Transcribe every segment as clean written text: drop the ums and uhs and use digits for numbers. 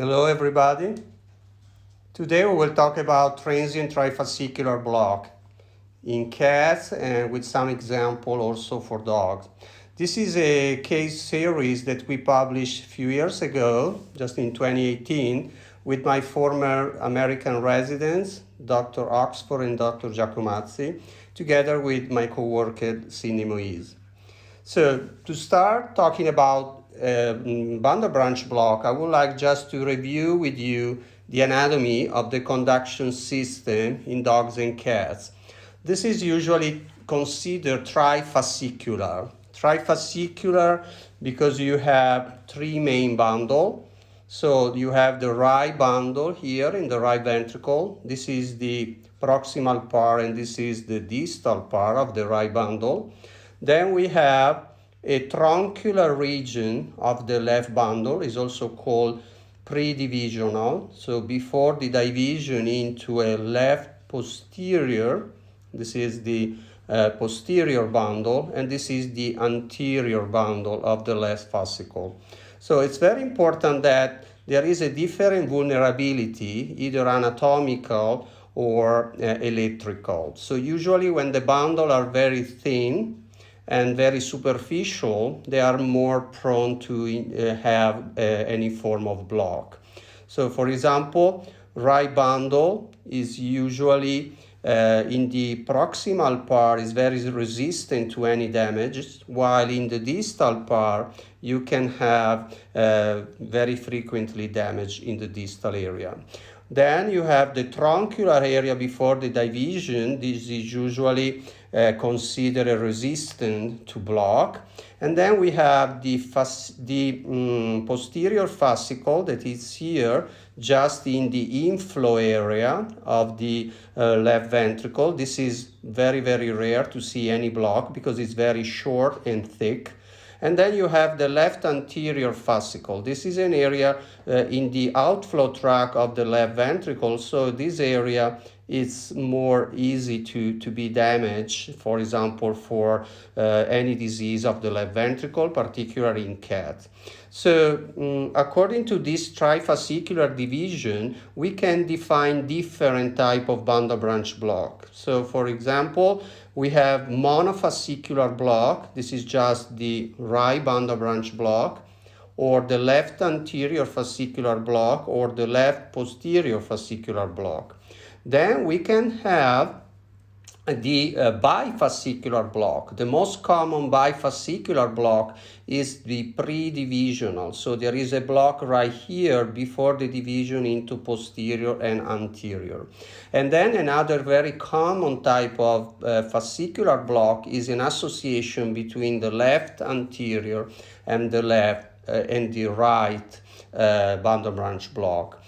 Hello, everybody. Today we will talk about transient trifascicular block in cats and with some example also for dogs. This is a case series that we published a few years ago, just in 2018, with my former American residents, Dr. Oxford and Dr. Giacomazzi, together with my coworker, Cindy Moise. So to start talking about bundle branch block, I would like just to review with you the anatomy of the conduction system in dogs and cats. This is usually considered trifascicular. Trifascicular because you have three main bundles. So you have the right bundle here in the right ventricle. This is the proximal part and this is the distal part of the right bundle. Then we have a truncular region of the left bundle, is also called pre-divisional. So before the division into a left posterior, this is the posterior bundle, and this is the anterior bundle of the left fascicle. So it's very important that there is a different vulnerability, either anatomical or electrical. So usually when the bundles are very thin and very superficial, they are more prone to have any form of block. So for example, right bundle is usually in the proximal part is very resistant to any damage, while in the distal part you can have very frequently damage in the distal area. Then you have the truncular area before the division. This is usually considered resistant to block. And then we have the posterior fascicle that is here just in the inflow area of the left ventricle. This is very, very rare to see any block because it's very short and thick. And then you have the left anterior fascicle. This is an area in the outflow tract of the left ventricle. So this area is more easy to be damaged, for example, for any disease of the left ventricle, particularly in cats. So according to this trifascicular division, we can define different type of bundle branch block. So for example, we have monofascicular block. This is just the right bundle branch block, or the left anterior fascicular block, or the left posterior fascicular block. Then we can have the bifascicular block. The most common bifascicular block is the pre-divisional. So there is a block right here before the division into posterior and anterior. And then another very common type of fascicular block is an association between the left anterior and the left and the right bundle branch block.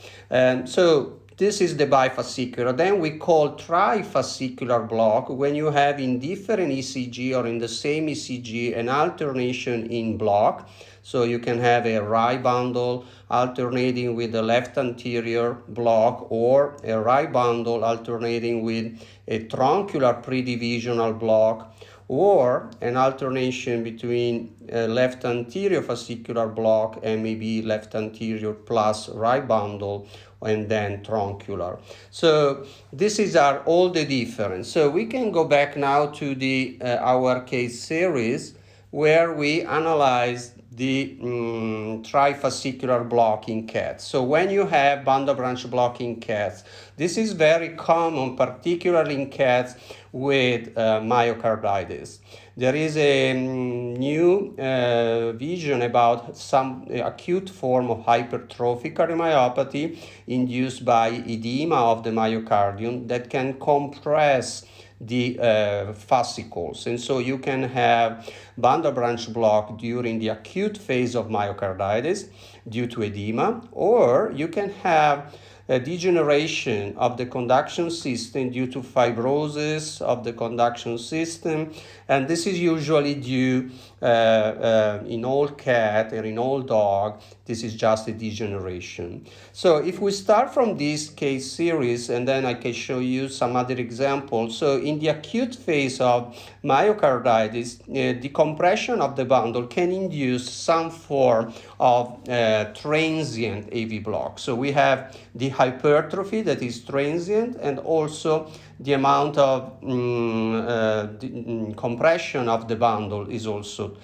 So this is the bifascicular. Then we call trifascicular block when you have in different ECG or in the same ECG an alternation in block. So you can have a right bundle alternating with the left anterior block, or a right bundle alternating with a truncular pre-divisional block, or an alternation between left anterior fascicular block and maybe left anterior plus right bundle, and then truncular. So this is all the difference. So we can go back now to the our case series where we analyze the trifascicular block in cats. So when you have bundle branch block in cats, this is very common, particularly in cats with myocarditis. There is a new vision about some acute form of hypertrophic cardiomyopathy induced by edema of the myocardium that can compress the fascicles, and so you can have bundle branch block during the acute phase of myocarditis due to edema, or you can have degeneration of the conduction system due to fibrosis of the conduction system, and this is usually due in old cat or in old dog. This is just a degeneration. So if we start from this case series, and then I can show you some other examples. So in the acute phase of myocarditis, the compression of the bundle can induce some form of transient AV block. So we have the hypertrophy that is transient, and also the amount of compression of the bundle is also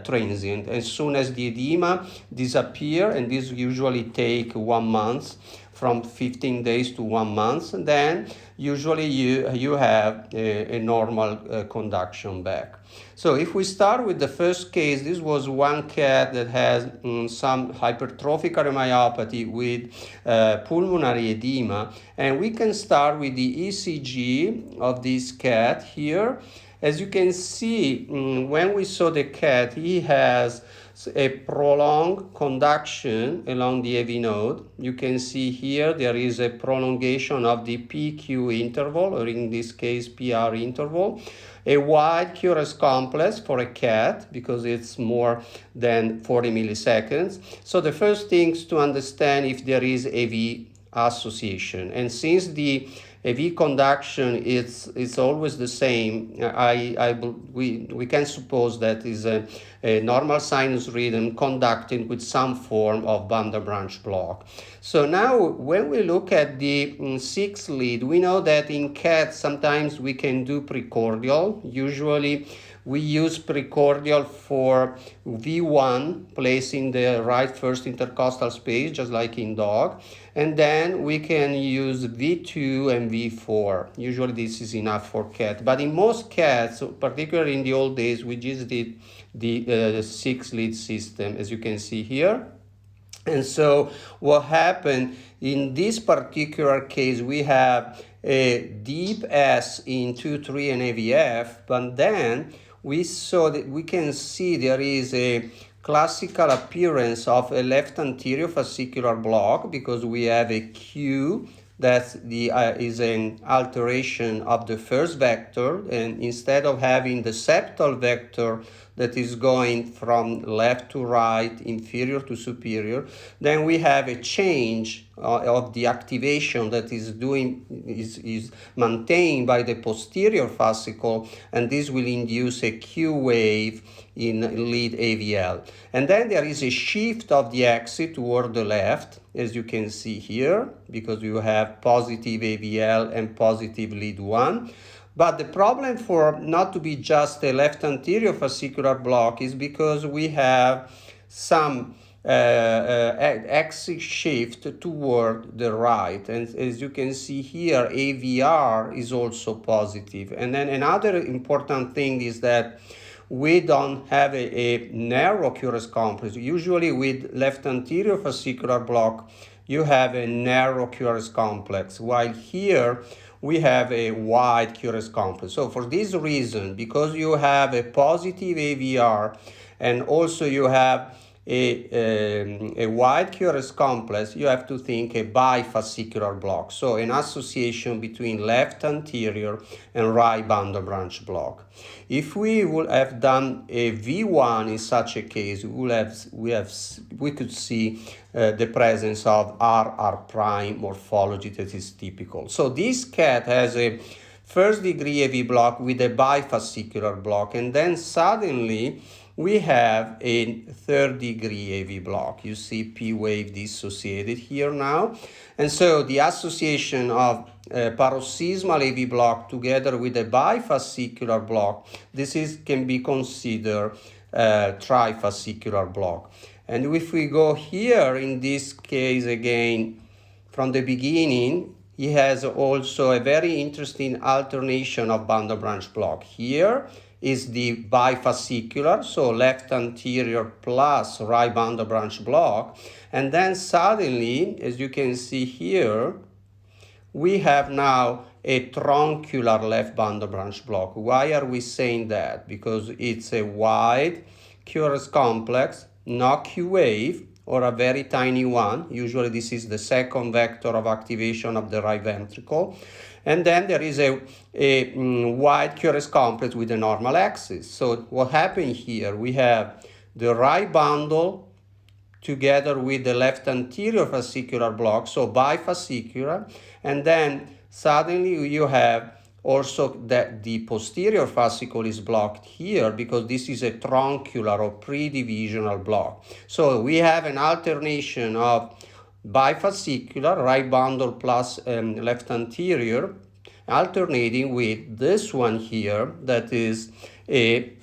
transient. As soon as the edema disappear, and this usually take 1 month, from 15 days to 1 month, and then usually you have a normal conduction back. So if we start with the first case, this was one cat that has some hypertrophic cardiomyopathy with pulmonary edema, and we can start with the ECG of this cat here. As you can see, when we saw the cat, he has a prolonged conduction along the AV node. You can see here there is a prolongation of the PQ interval, or in this case PR interval, a wide QRS complex for a cat because it's more than 40 milliseconds. So the first thing is to understand if there is AV association, and since the AV conduction it's always the same, we can suppose that is a normal sinus rhythm conducting with some form of bundle branch block. So now when we look at the sixth lead, we know that in cats sometimes we can do precordial. Usually we use precordial for V1, placing the right first intercostal space, just like in dog. And then we can use V2 and V4. Usually this is enough for cat. But in most cats, particularly in the old days, we just did the 6-lead system, as you can see here. And so what happened in this particular case, we have a deep S in 2, 3, and AVF, but then we saw that we can see there is a classical appearance of a left anterior fascicular block because we have a Q that is an alteration of the first vector, and instead of having the septal vector that is going from left to right, inferior to superior, then we have a change of the activation that is maintained by the posterior fascicle, and this will induce a Q wave in lead AVL. And then there is a shift of the exit toward the left, as you can see here, because you have positive AVL and positive lead 1. But the problem for not to be just a left anterior fascicular block is because we have some exit shift toward the right. And as you can see here, AVR is also positive. And then another important thing is that we don't have a narrow QRS complex. Usually with left anterior fascicular block, you have a narrow QRS complex, while here we have a wide QRS complex. So for this reason, because you have a positive AVR and also you have a wide QRS complex, you have to think a bifascicular block. So an association between left anterior and right bundle branch block. If we would have done a V1 in such a case, we could see the presence of RR prime morphology that is typical. So this cat has a first degree AV block with a bifascicular block, and then suddenly we have a third degree AV block. You see P wave dissociated here now. And so the association of paroxysmal AV block together with a bifascicular block, can be considered trifascicular block. And if we go here in this case again, from the beginning, he has also a very interesting alternation of bundle branch block. Here is the bifascicular, so left anterior plus right bundle branch block. And then suddenly, as you can see here, we have now a truncular left bundle branch block. Why are we saying that? Because it's a wide QRS complex, no Q wave, or a very tiny one. Usually this is the second vector of activation of the right ventricle. And then there is a wide QRS complex with a normal axis. So what happened here? We have the right bundle together with the left anterior fascicular block, so bifascicular, and then suddenly you have also that the posterior fascicle is blocked here because this is a truncular or pre-divisional block. So we have an alternation of bifascicular, right bundle plus left anterior, alternating with this one here that is a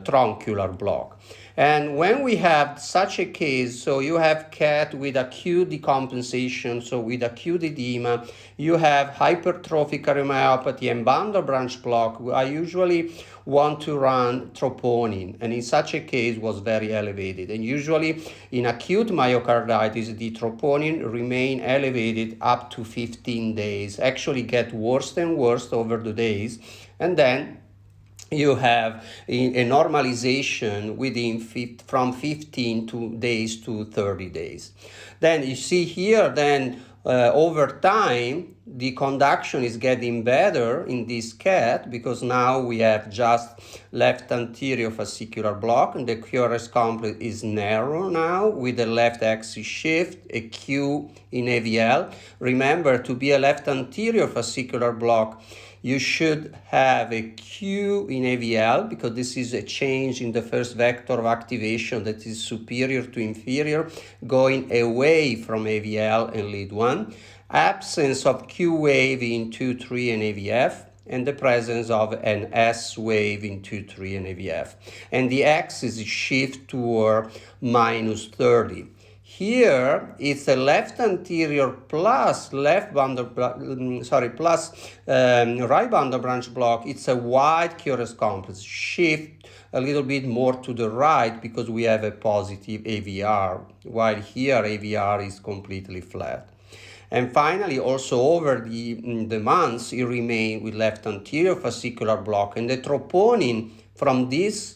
truncular block. And when we have such a case, so you have cat with acute decompensation, so with acute edema, you have hypertrophic cardiomyopathy and bundle branch block, I usually want to run troponin, and in such a case was very elevated. And usually in acute myocarditis, the troponin remain elevated up to 15 days, actually get worse and worse over the days, and then you have a normalization within from 15 days to 30 days. Then you see here, then over time, the conduction is getting better in this cat because now we have just left anterior fascicular block and the QRS complex is narrow now with the left axis shift, a Q in AVL. Remember, to be a left anterior fascicular block, you should have a Q in AVL because this is a change in the first vector of activation that is superior to inferior, going away from AVL and lead 1. Absence of Q wave in 2-3 and AVF, and the presence of an S wave in 2-3 and AVF. And the axis is shift toward -30. Here it's a left anterior plus right bundle branch block. It's a wide QRS complex. Shift a little bit more to the right because we have a positive AVR, while here AVR is completely flat. And finally, also over the months, it remained with left anterior fascicular block, and the troponin from this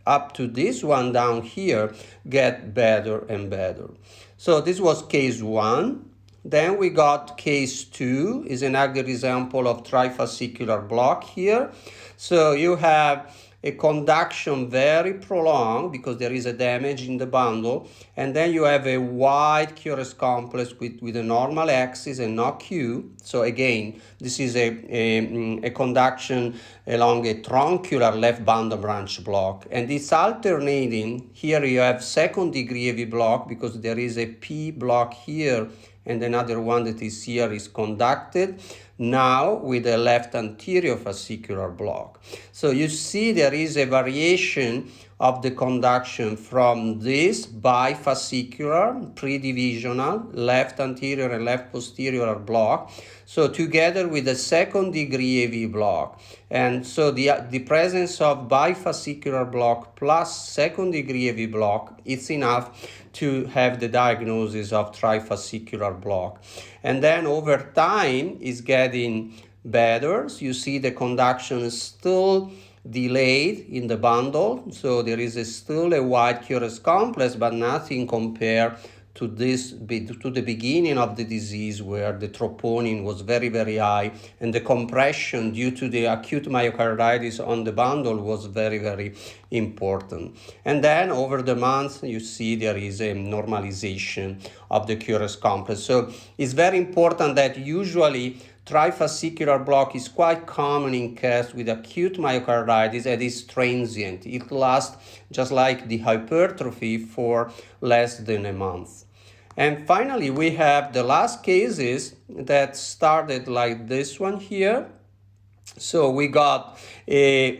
up to this one down here get better and better. So this was case 1. Then we got case 2, is another example of trifascicular block here. So you have a conduction very prolonged because there is a damage in the bundle, and then you have a wide QRS complex with a normal axis and no Q. So again, this is a conduction along a truncular left bundle branch block, and it's alternating. Here you have second degree AV block because there is a P block here and another one that is here is conducted now with a left anterior fascicular block. So you see there is a variation of the conduction from this bifascicular, pre-divisional, left anterior and left posterior block, so together with the second degree AV block. And so the presence of bifascicular block plus second degree AV block, it's enough to have the diagnosis of trifascicular block. And then over time is getting better. So you see the conduction is still delayed in the bundle, so there is still a wide QRS complex, but nothing compared to the beginning of the disease where the troponin was very, very high and the compression due to the acute myocarditis on the bundle was very, very important. And then over the months, you see there is a normalization of the QRS complex. So it's very important that usually trifascicular block is quite common in cats with acute myocarditis and is transient. It lasts just like the hypertrophy for less than a month. And finally, we have the last cases that started like this one here. So we got a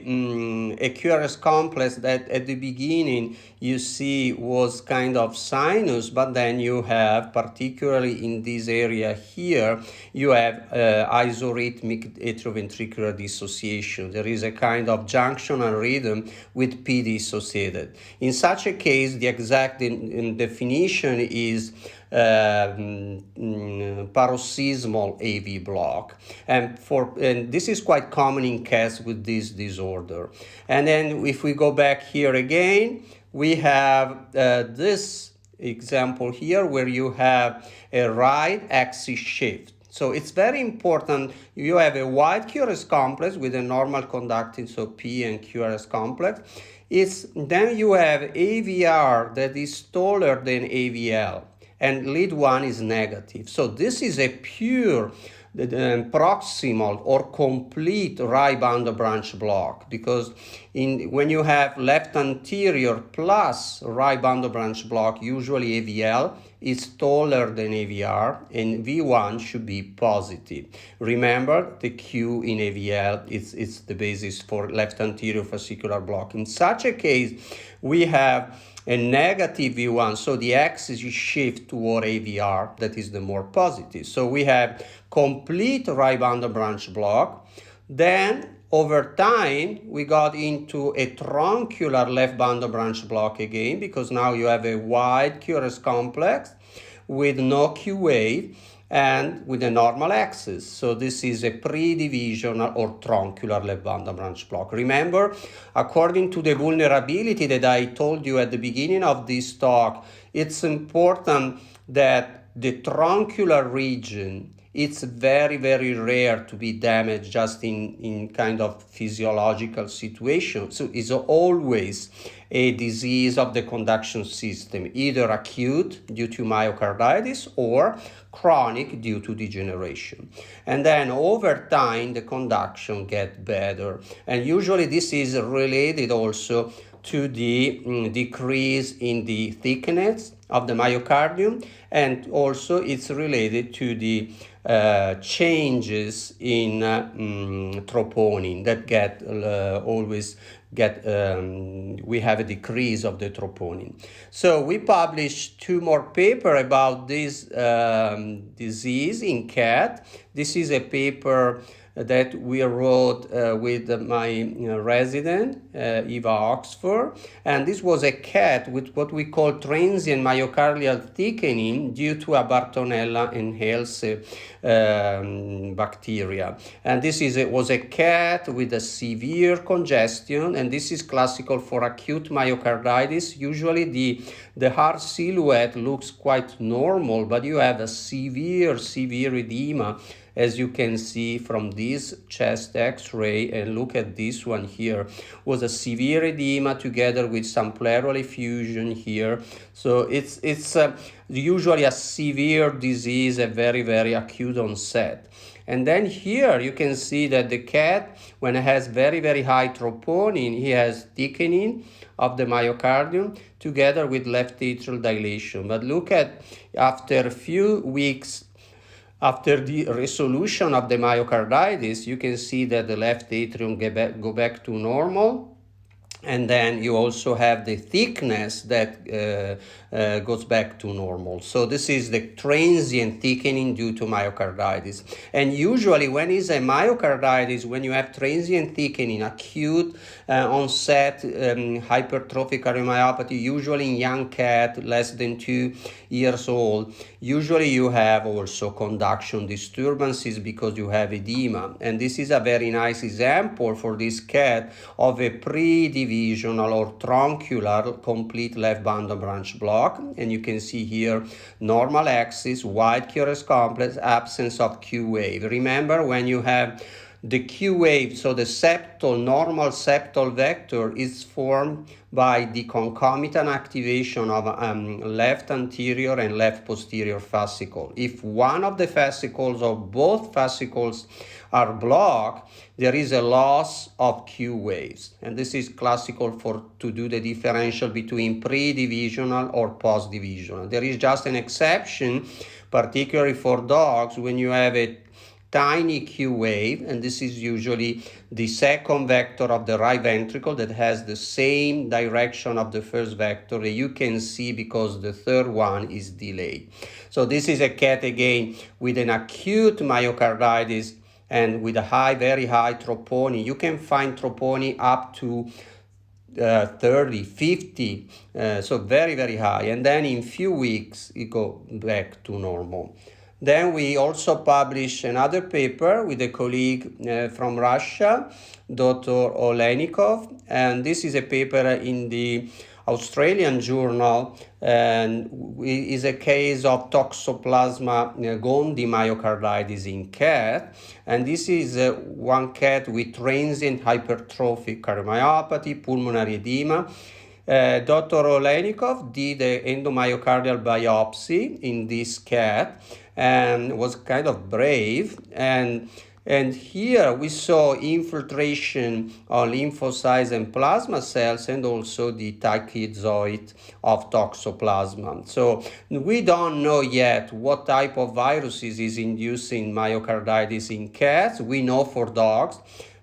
QRS complex that at the beginning you see was kind of sinus, but then you have, particularly in this area here, you have isorhythmic atrioventricular dissociation. There is a kind of junctional rhythm with P dissociated. In such a case, the exact definition is paroxysmal AV block, and this is quite common in cats with this disorder. And then if we go back here again, we have this example here where you have a right axis shift. So it's very important. You have a wide QRS complex with a normal conducting, so P and QRS complex. Then you have AVR that is taller than AVL, and lead 1 is negative. So this is a pure proximal or complete right bundle branch block, because when you have left anterior plus right bundle branch block, usually AVL is taller than AVR and V1 should be positive. Remember, the Q in AVL is the basis for left anterior fascicular block. In such a case, we have a negative V1, so the axis is shift toward AVR, that is the more positive. So we have complete right bundle branch block. Then over time, we got into a truncular left bundle branch block again, because now you have a wide QRS complex with no Q wave and with a normal axis. So this is a pre-divisional or truncular left bundle branch block. Remember, according to the vulnerability that I told you at the beginning of this talk, it's important that the truncular region, it's very, very rare to be damaged just in kind of physiological situation. So it's always a disease of the conduction system, either acute due to myocarditis or chronic due to degeneration. And then over time, the conduction gets better. And usually this is related also to the decrease in the thickness of the myocardium, and also it's related to the changes in troponin that we have a decrease of the troponin. So we published 2 more papers about this disease in cat. This is a paper that we wrote with my resident, Eva Oxford, and this was a cat with what we call transient myocardial thickening due to a Bartonella enhalse bacteria. And this was a cat with a severe congestion, and this is classical for acute myocarditis. Usually the heart silhouette looks quite normal, but you have a severe edema, as you can see from this chest x-ray, and look at this one here, was a severe edema together with some pleural effusion here. So it's usually a severe disease, a very, very acute onset. And then here you can see that the cat, when it has very, very high troponin, he has thickening of the myocardium together with left atrial dilation. But look at, after a few weeks after the resolution of the myocarditis, you can see that the left atrium go back to normal. And then you also have the thickness that goes back to normal. So this is the transient thickening due to myocarditis. And usually when it's a myocarditis, when you have transient thickening, acute onset hypertrophic cardiomyopathy, usually in young cat, less than 2 years old, usually you have also conduction disturbances because you have edema. And this is a very nice example for this cat of a pre-divisional or truncular complete left bundle branch block. And you can see here normal axis, wide QRS complex, absence of Q wave. Remember, when you have the Q wave, so the normal septal vector is formed by the concomitant activation of left anterior and left posterior fascicle. If one of the fascicles or both fascicles are blocked, there is a loss of Q waves. And this is classical to do the differential between pre-divisional or post-divisional. There is just an exception, particularly for dogs, when you have a tiny Q wave, and this is usually the second vector of the right ventricle that has the same direction of the first vector. You can see because the third one is delayed. So this is a cat again with an acute myocarditis and with a very high troponin. You can find troponin up to 30, 50, so very, very high. And then in few weeks, it go back to normal. Then we also published another paper with a colleague from Russia, Dr. Olenikov, and this is a paper in the Australian journal, and is a case of Toxoplasma gondii myocarditis in cat. And this is one cat with transient hypertrophic cardiomyopathy, pulmonary edema. Dr. Olenikov did an endomyocardial biopsy in this cat and was kind of brave. And here we saw infiltration of lymphocytes and plasma cells, and also the tachyzoid of Toxoplasma. So we don't know yet what type of viruses is inducing myocarditis in cats. We know for dogs.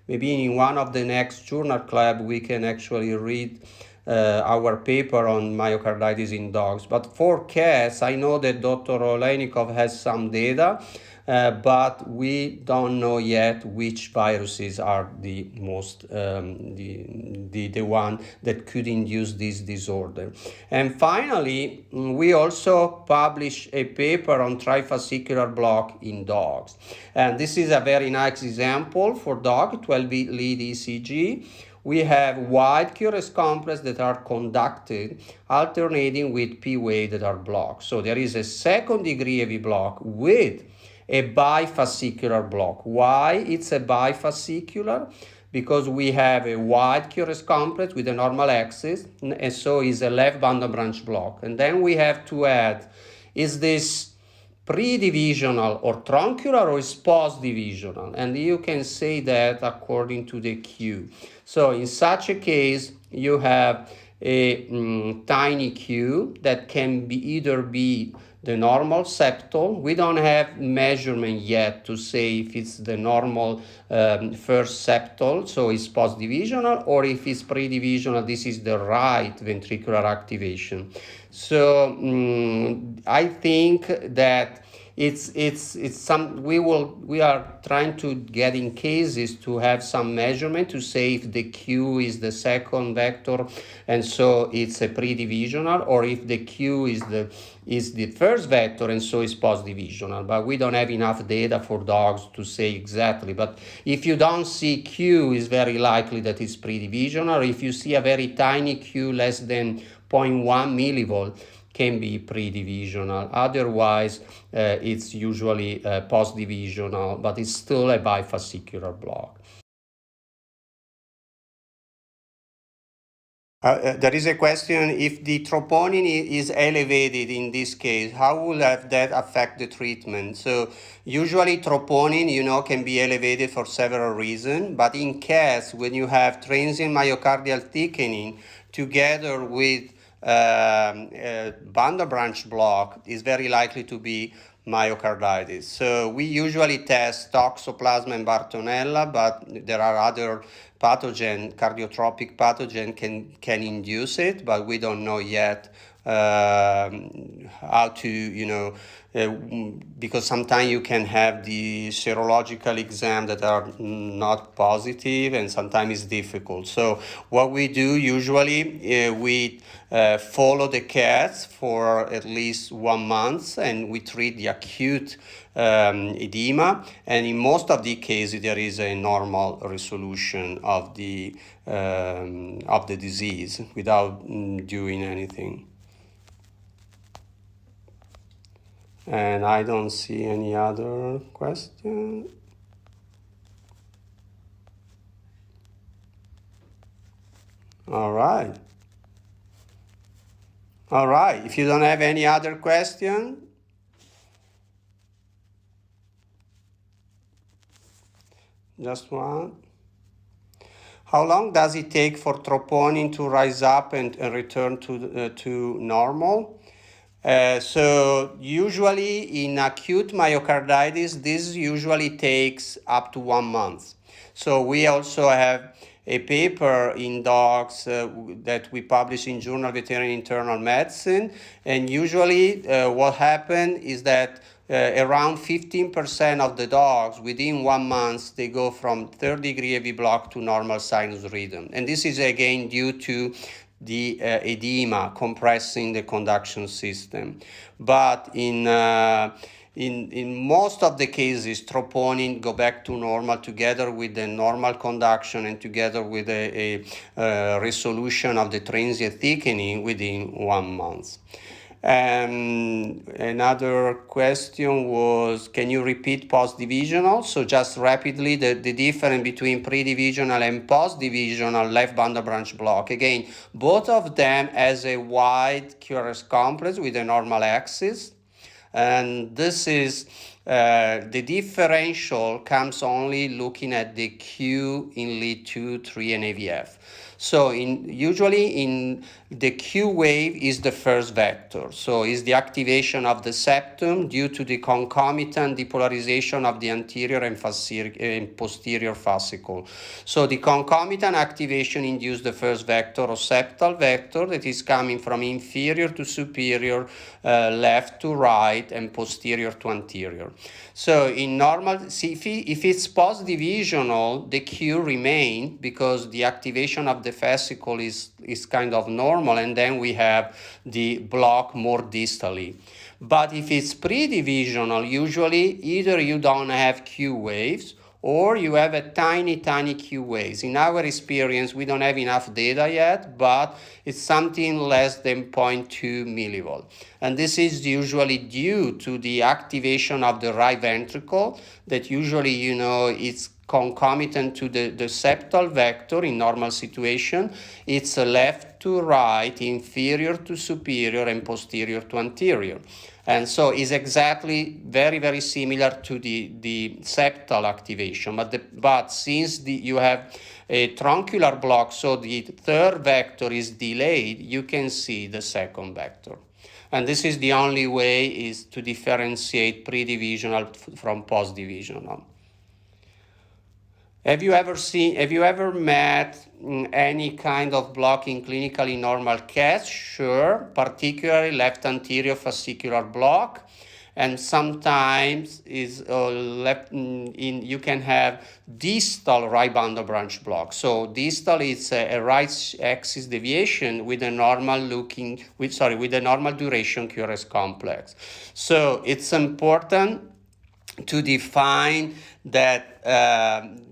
Maybe in one of the next journal club we can actually read our paper on myocarditis in dogs. But for cats, I know that Dr. Olenikov has some data, but we don't know yet which viruses are the most the one that could induce this disorder. And finally, we also published a paper on Trifascicular Block in dogs, and this is a very nice example for dog 12-lead ECG. We have wide QRS complex that are conducted alternating with P wave that are blocked. So there is a second degree AV block with a bifascicular block. Why it's a bifascicular? Because we have a wide QRS complex with a normal axis, and so is a left bundle branch block. And then we have to add, is this pre-divisional or truncular, or is post-divisional? And you can say that according to the Q. So in such a case, you have a tiny Q that can be either be the normal septal. We don't have measurement yet to say if it's the normal first septal, so it's post-divisional, or if it's pre-divisional, this is the right ventricular activation. So I think that it's some we are trying to get in cases to have some measurement to say if the Q is the second vector and so it's a pre-divisional, or if the Q is the first vector and so it's post-divisional. But we don't have enough data for dogs to say exactly. But if you don't see Q, it's very likely that it's pre-divisional. If you see a very tiny Q less than 0.1 millivolt, can be pre-divisional. Otherwise, it's usually post-divisional, but it's still a bifascicular block. There is a question, if the troponin is elevated in this case, how will that affect the treatment? So usually troponin, can be elevated for several reasons, but in cats, when you have transient myocardial thickening together with bundle branch block, is very likely to be myocarditis. So we usually test Toxoplasma and Bartonella, but there are other pathogen, cardiotropic pathogen can induce it, but we don't know yet how to, because sometimes you can have the serological exam that are not positive, and sometimes it's difficult. So what we do usually, we follow the cats for at least 1 month, and we treat the acute edema, and in most of the cases there is a normal resolution of the disease without doing anything. And I don't see any other question. All right. If you don't have any other question, just one. How long does it take for troponin to rise up and return to normal? So usually in acute myocarditis, this usually takes up to 1 month. So we also have a paper in dogs that we publish in Journal Veterinary Internal Medicine, and usually what happens is that around 15% of the dogs within 1 month, they go from third degree AV block to normal sinus rhythm. And this is again due to the edema, compressing the conduction system. But in most of the cases, troponin go back to normal together with the normal conduction and together with a resolution of the transient thickening within 1 month. Another question was, can you repeat post-divisional? So just rapidly, the difference between pre-divisional and post-divisional left bundle branch block. Again, both of them has a wide QRS complex with a normal axis. And this is the differential comes only looking at the Q in lead 2, 3, and AVF. So usually in the Q wave is the first vector. So is the activation of the septum due to the concomitant depolarization of the anterior and posterior fascicle. So the concomitant activation induced the first vector or septal vector that is coming from inferior to superior, left to right, and posterior to anterior. So in normal, see, if it's post-divisional, the Q remains because the activation of the fascicle is kind of normal, and then we have the block more distally. But if it's pre-divisional, usually either you don't have Q waves or you have a tiny Q waves. In our experience, we don't have enough data yet, but it's something less than 0.2 millivolt. And this is usually due to the activation of the right ventricle that usually, it's concomitant to the septal vector in normal situation. It's left to right, inferior to superior, and posterior to anterior. And so it's exactly very, very similar to the septal activation. But since you have a truncular block, so the third vector is delayed, you can see the second vector. And this is the only way is to differentiate pre-divisional from post-divisional. Have you ever met any kind of block in clinically normal cats? Sure, particularly left anterior fascicular block. And sometimes you can have distal right bundle branch block. So distal is a right axis deviation with a normal with a normal duration QRS complex. So it's important to define that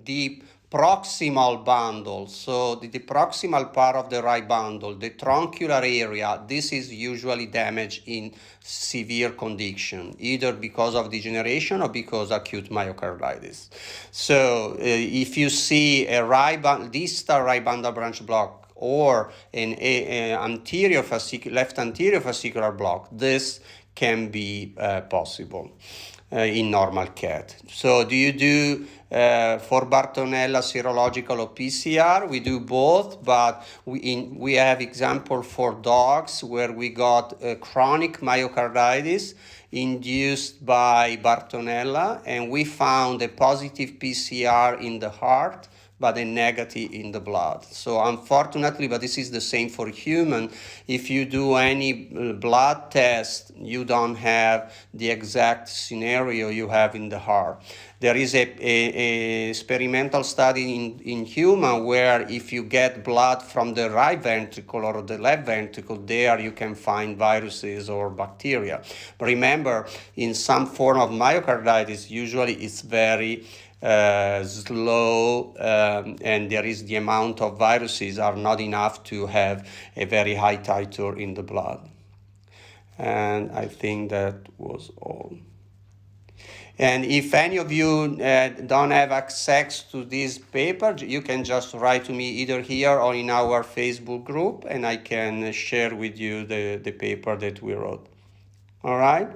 the proximal bundle, so the proximal part of the right bundle, the truncular area, this is usually damaged in severe condition, either because of degeneration or because acute myocarditis. So if you see a distal right bundle branch block or an left anterior fascicular block, this can be possible in normal cat. So do you do for Bartonella serological or PCR? We do both, but we have example for dogs where we got chronic myocarditis induced by Bartonella, and we found a positive PCR in the heart but a negative in the blood. So unfortunately, but this is the same for human, if you do any blood test, you don't have the exact scenario you have in the heart. There is a experimental study in human where if you get blood from the right ventricle or the left ventricle, there you can find viruses or bacteria. But remember, in some form of myocarditis, usually it's very slow, and there is the amount of viruses are not enough to have a very high titer in the blood. And I think that was all. And if any of you don't have access to this paper, you can just write to me either here or in our Facebook group, and I can share with you the paper that we wrote. All right?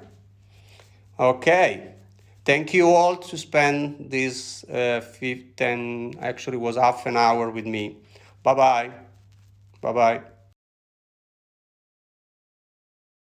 Okay. Thank you all to spend this 10, actually was half an hour with me. Bye-bye. Bye-bye.